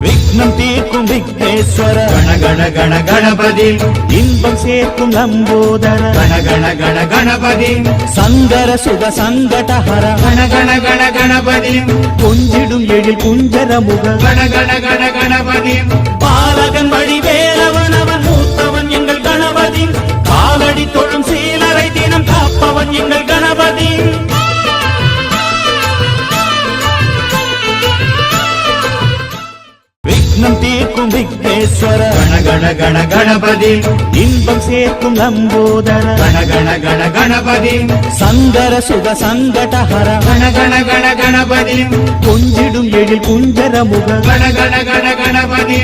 விக்னம் தீர்க்கும் விக்னேஸ்வர கண கண கண கணபதி இன்பம் சேர்க்கும் லம்போதர கண கண கண கணபதி சங்கர சுக சங்கடஹர கண கண கண கணபதி கொஞ்சிடும் எழில் குஞ்சர முக கண கண கண கணபதி பாலகன் வழிவேலவன் அவன் மூத்தவன் எங்கள் கணபதி காலடி தொழும் சீலரை தினம் காப்பவன் எங்கள் கணபதி விக்னம் தீர்க்கும் விக்னேஸ்வர கண கண கண கணபதி இன்பம் சேர்க்கும் லம்போதர கண கண கண கணபதி சங்கர சுக சங்கடஹர கண கண கண கணபதி கொஞ்சிடும் எழில் குஞ்சர முக கண கண கண கணபதி